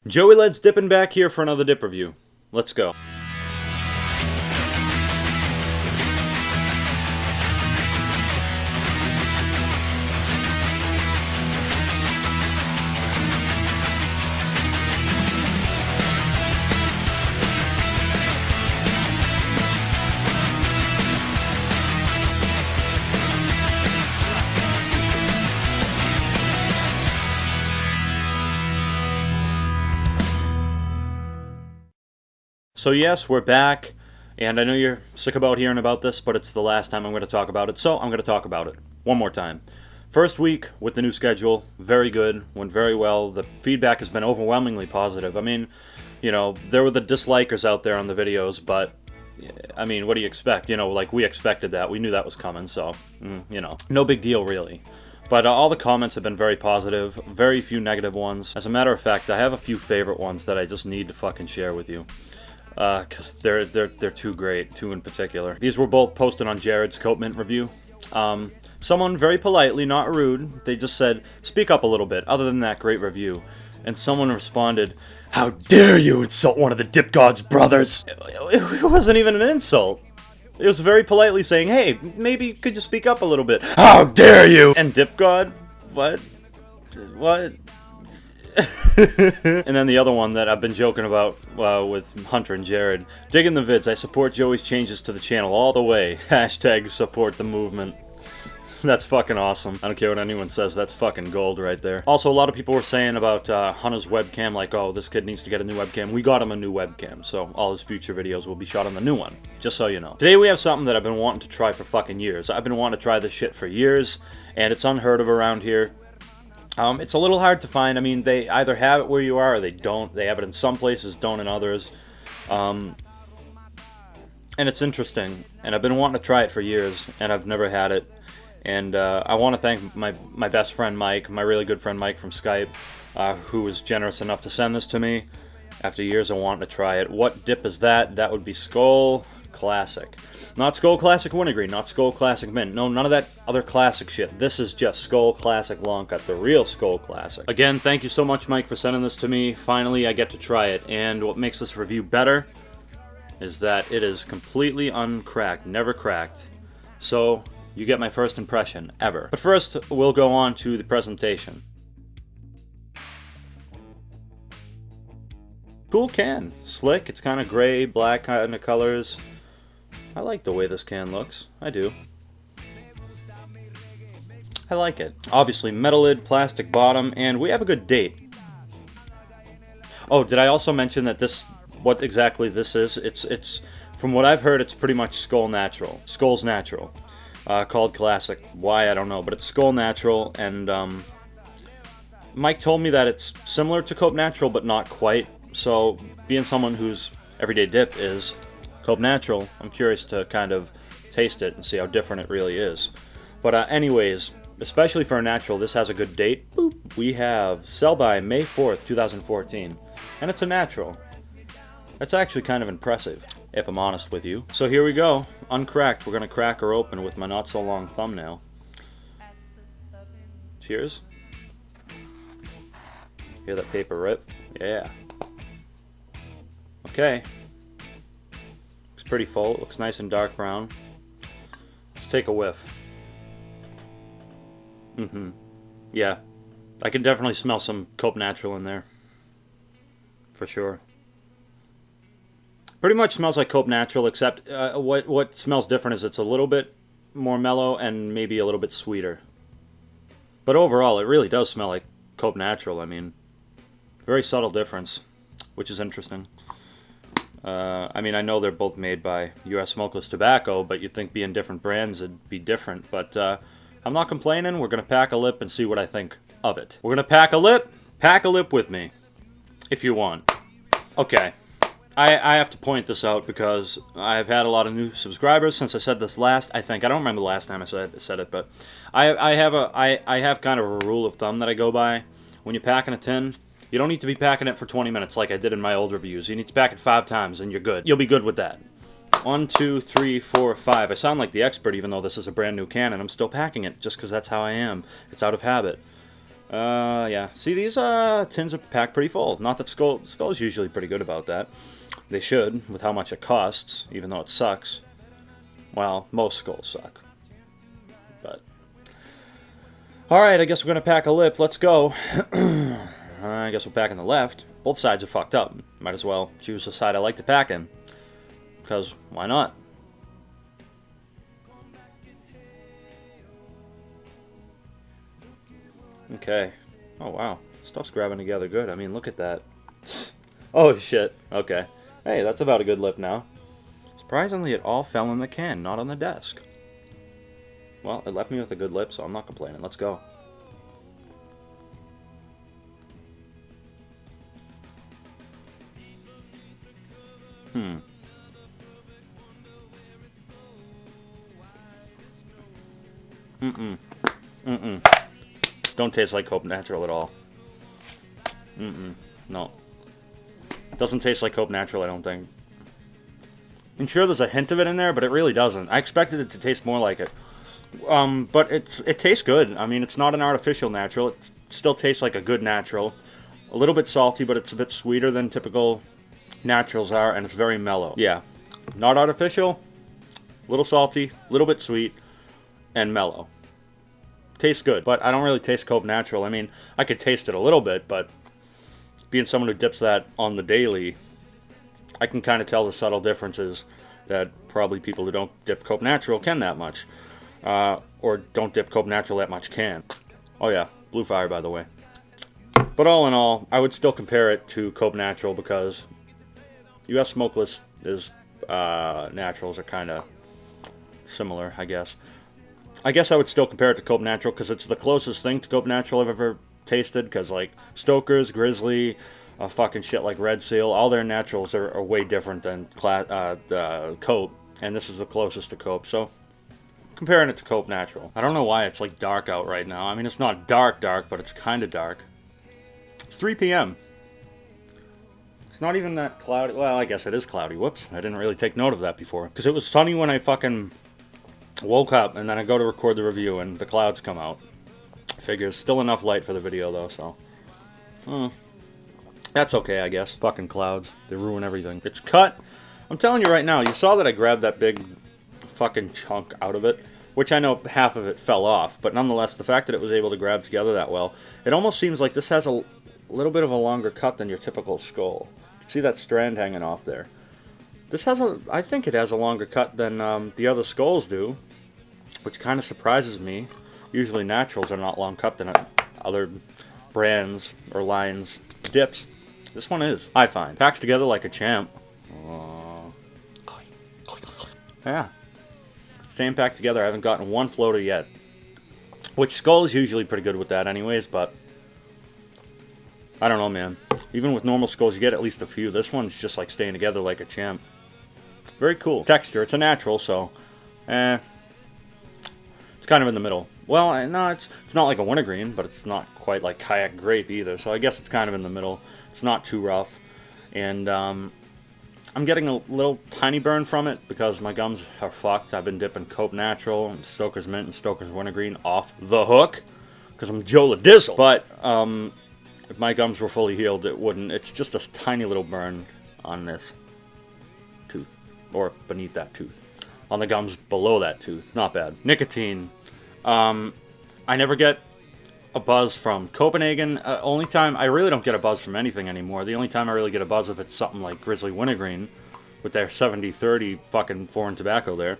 Joey Led's dipping back here for another dip review. Let's go. So yes, we're back, and I know you're sick about hearing about this, but it's the last time I'm going to talk about it, so I'm going to talk about it one more time. First week with the new schedule, very good, went very well. The feedback has been overwhelmingly positive. I mean, you know, there were the dislikers out there on the videos, but, I mean, what do you expect? You know, like, we expected that. We knew that was coming, so, you know, no big deal, really. But all the comments have been very positive, very few negative ones. As a matter of fact, I have a few favorite ones that I just need to fucking share with you. Because they're too great, two in particular. These were both posted on Jared's Coat Mint review. Someone very politely, not rude, they just said, speak up a little bit, other than that, great review. And someone responded, how dare you insult one of the Dip God's brothers? It wasn't even an insult. It was very politely saying, hey, maybe could you speak up a little bit? How dare you? And Dip God? What? And then the other one that I've been joking about with Hunter and Jared. Digging the vids, I support Joey's changes to the channel all the way. Hashtag support the movement. That's fucking awesome. I don't care what anyone says, that's fucking gold right there. Also, a lot of people were saying about Hunter's webcam, like, oh, this kid needs to get a new webcam. We got him a new webcam, so all his future videos will be shot on the new one, just so you know. Today we have something that I've been wanting to try for fucking years. I've been wanting to try this shit for years, and it's unheard of around here. It's a little hard to find. I mean, they either have it where you are or they don't. They have it in some places, don't in others. And it's interesting. And I've been wanting to try it for years, and I've never had it. And I want to thank my best friend Mike, my really good friend Mike from Skype, who was generous enough to send this to me after years of wanting to try it. What dip is that? That would be Skoal Classic. Not Skoal Classic Wintergreen, not Skoal Classic Mint. No, none of that other classic shit. This is just Skoal Classic Long Cut, the real Skoal Classic. Again, thank you so much, Mike, for sending this to me. Finally, I get to try it. And what makes this review better is that it is completely uncracked, never cracked. So, you get my first impression, ever. But first, we'll go on to the presentation. Cool can. Slick, it's kind of gray, black kind of colors. I like the way this can looks. I do. I like it. Obviously, metal lid, plastic bottom, and we have a good date. Oh, did I also mention that this, what exactly this is? It's from what I've heard, it's pretty much Skoal Natural. Skoal's Natural. Called Classic. Why, I don't know, but it's Skoal Natural, and Mike told me that it's similar to Coat Natural, but not quite. So, being someone whose everyday dip is Coat Natural, I'm curious to kind of taste it and see how different it really is. But anyways, especially for a natural, this has a good date. Boop. We have sell by May 4th, 2014. And it's a natural. That's actually kind of impressive, if I'm honest with you. So here we go. Uncracked. We're going to crack her open with my not-so-long thumbnail. Cheers. Hear that paper rip? Yeah. Okay. Pretty full. It looks nice and dark brown. Let's take a whiff. Yeah. I can definitely smell some Coat Natural in there. For sure. Pretty much smells like Coat Natural, except what smells different is it's a little bit more mellow and maybe a little bit sweeter. But overall, it really does smell like Coat Natural. I mean, very subtle difference, which is interesting. I mean, I know they're both made by U.S. Smokeless Tobacco, but you'd think being different brands it'd be different. But I'm not complaining. We're going to pack a lip and see what I think of it. We're going to pack a lip. Pack a lip with me, if you want. Okay. I have to point this out because I've had a lot of new subscribers since I said this last. I don't remember the last time I said it, but I have kind of a rule of thumb that I go by. When you're packing a tin, you don't need to be packing it for 20 minutes like I did in my old reviews. You need to pack it 5 times and you're good. You'll be good with that. 1, 2, 3, 4, 5. I sound like the expert even though this is a brand new can and I'm still packing it just because that's how I am. It's out of habit. Yeah. See, these tins are packed pretty full. Not that Skoal's usually pretty good about that. They should, with how much it costs, even though it sucks. Well, most Skoals suck. But alright, I guess we're gonna pack a lip. Let's go. I guess we're packing the left. Both sides are fucked up. Might as well choose the side I like to pack in. Because, why not? Okay. Oh, wow. Stuff's grabbing together good. I mean, look at that. Oh, shit. Okay. Hey, that's about a good lip now. Surprisingly, it all fell in the can, not on the desk. Well, it left me with a good lip, so I'm not complaining. Let's go. Don't taste like Cope Natural at all. No. It doesn't taste like Cope Natural, I don't think. I'm sure there's a hint of it in there, but it really doesn't. I expected it to taste more like it. But it tastes good. I mean, it's not an artificial natural. It still tastes like a good natural. A little bit salty, but it's a bit sweeter than typical naturals are, and it's very mellow. Yeah. Not artificial, a little salty, a little bit sweet, and mellow. Tastes good, but I don't really taste Cope Natural. I mean, I could taste it a little bit, but being someone who dips that on the daily, I can kind of tell the subtle differences that probably people who don't dip Cope Natural can that much. Or don't dip Cope Natural that much can. Oh yeah, Blue Fire, by the way. But all in all, I would still compare it to Cope Natural because U.S. Smokeless is naturals are kind of similar, I guess. I guess I would still compare it to Cope Natural because it's the closest thing to Cope Natural I've ever tasted. Because like Stoker's, Grizzly, fucking shit like Red Seal, all their naturals are way different than Cope, and this is the closest to Cope. So comparing it to Cope Natural. I don't know why it's like dark out right now. I mean, it's not dark, but it's kind of dark. It's 3 p.m. It's not even that cloudy. Well, I guess it is cloudy. Whoops, I didn't really take note of that before. Because it was sunny when I fucking woke up, and then I go to record the review, and the clouds come out. Figures. Still enough light for the video, though, so. That's okay, I guess. Fucking clouds. They ruin everything. It's cut. I'm telling you right now, you saw that I grabbed that big fucking chunk out of it, which I know half of it fell off, but nonetheless, the fact that it was able to grab together that well, it almost seems like this has a little bit of a longer cut than your typical Skoal. See that strand hanging off there? This has I think it has a longer cut than the other Skoals do, which kind of surprises me. Usually naturals are not long cut than other brands or lines dips. This one is, I find. Packs together like a champ. Yeah. Same packed together. I haven't gotten one floater yet. Which Skoal is usually pretty good with that anyways, but I don't know, man. Even with normal Skoals, you get at least a few. This one's just like staying together like a champ. Very cool. Texture, it's a natural, so it's kind of in the middle. Well, no, it's not like a wintergreen, but it's not quite like kayak grape either, so I guess it's kind of in the middle. It's not too rough. And I'm getting a little tiny burn from it because my gums are fucked. I've been dipping Cope Natural and Stoker's Mint and Stoker's Wintergreen off the hook because I'm Joe the Dizzle. But if my gums were fully healed, it wouldn't. It's just a tiny little burn on this tooth, or beneath that tooth. On the gums below that tooth. Not bad. Nicotine. I never get a buzz from Copenhagen. Only time I really don't get a buzz from anything anymore. The only time I really get a buzz if it's something like Grizzly Wintergreen with their 70-30 fucking foreign tobacco there.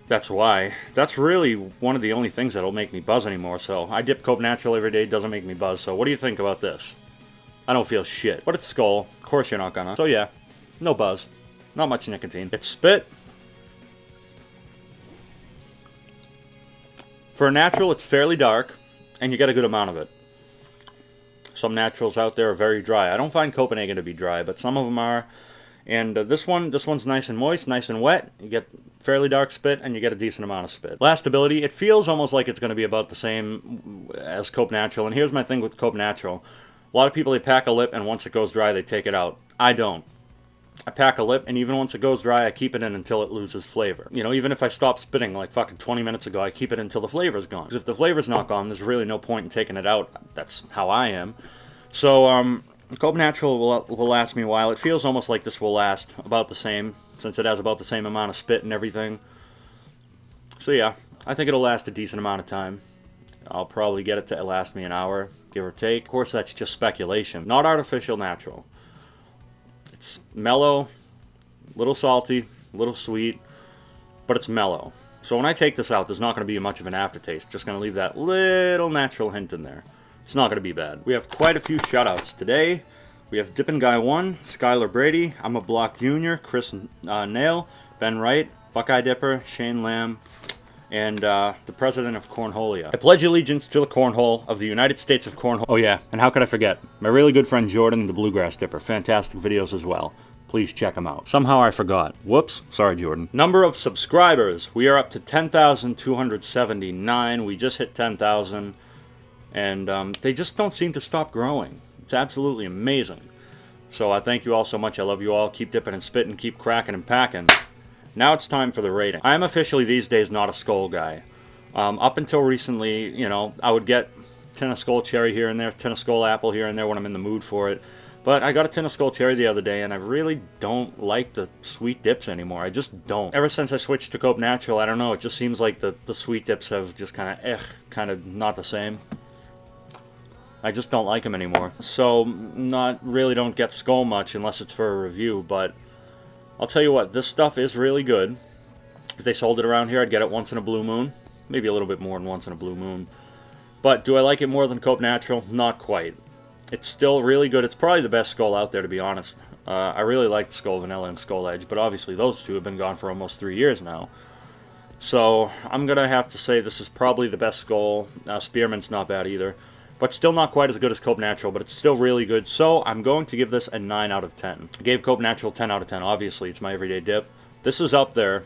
That's why. That's really one of the only things that'll make me buzz anymore. So I dip Cope Natural every day. It doesn't make me buzz. So what do you think about this? I don't feel shit. But it's Skoal. Of course you're not gonna. So yeah, no buzz. Not much nicotine. It's spit. For a natural, it's fairly dark, and you get a good amount of it. Some naturals out there are very dry. I don't find Copenhagen to be dry, but some of them are. And this one's nice and moist, nice and wet. You get fairly dark spit, and you get a decent amount of spit. Lastability, it feels almost like it's going to be about the same as Cope Natural. And here's my thing with Cope Natural. A lot of people, they pack a lip, and once it goes dry, they take it out. I don't. I pack a lip, and even once it goes dry, I keep it in until it loses flavor. You know, even if I stop spitting like fucking 20 minutes ago, I keep it until the flavor's gone. Because if the flavor's not gone, there's really no point in taking it out. That's how I am. So, Cope Natural will last me a while. It feels almost like this will last about the same, since it has about the same amount of spit and everything. So yeah, I think it'll last a decent amount of time. I'll probably get it to last me an hour, give or take. Of course, that's just speculation. Not artificial, natural. It's mellow, a little salty, a little sweet, but it's mellow. So when I take this out, there's not going to be much of an aftertaste. Just going to leave that little natural hint in there. It's not going to be bad. We have quite a few shoutouts today. We have Dippin' Guy 1, Skylar Brady, I'm a Block Jr., Chris Nail, Ben Wright, Buckeye Dipper, Shane Lamb, and the president of Cornholia. I pledge allegiance to the cornhole of the United States of Cornhole. Oh yeah, and how could I forget? My really good friend Jordan, the Bluegrass Dipper. Fantastic videos as well. Please check them out. Somehow I forgot. Whoops. Sorry, Jordan. Number of subscribers. We are up to 10,279. We just hit 10,000. And they just don't seem to stop growing. It's absolutely amazing. So I thank you all so much. I love you all. Keep dipping and spitting. Keep cracking and packing. Now it's time for the rating. I am officially these days not a Skoal guy. Up until recently, you know, I would get tin of Skoal cherry here and there, tin of Skoal apple here and there when I'm in the mood for it. But I got a tin of Skoal cherry the other day, and I really don't like the sweet dips anymore. I just don't. Ever since I switched to Cope Natural, I don't know, it just seems like the sweet dips have just kind of not the same. I just don't like them anymore. So, really don't get Skoal much unless it's for a review, but I'll tell you what, this stuff is really good. If they sold it around here, I'd get it once in a blue moon. Maybe a little bit more than once in a blue moon. But do I like it more than Cope Natural? Not quite. It's still really good. It's probably the best Skoal out there, to be honest. I really liked Skoal Vanilla and Skoal Edge, but obviously those two have been gone for almost 3 years now. So I'm going to have to say this is probably the best Skoal. Spearmint's not bad either. But still not quite as good as Cope Natural, but it's still really good. So I'm going to give this a 9 out of 10. I gave Cope Natural 10 out of 10. Obviously, it's my everyday dip. This is up there,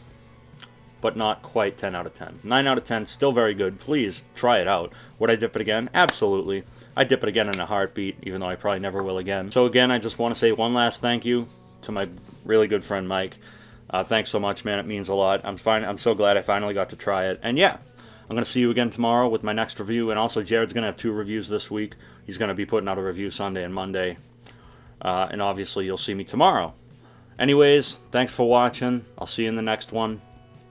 but not quite 10 out of 10. 9 out of 10, still very good. Please try it out. Would I dip it again? Absolutely. I'd dip it again in a heartbeat, even though I probably never will again. So again, I just want to say one last thank you to my really good friend Mike. Thanks so much, man. It means a lot. I'm so glad I finally got to try it. And yeah, I'm going to see you again tomorrow with my next review. And also, Jared's going to have 2 reviews this week. He's going to be putting out a review Sunday and Monday. And obviously, you'll see me tomorrow. Anyways, thanks for watching. I'll see you in the next one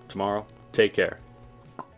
tomorrow. Take care.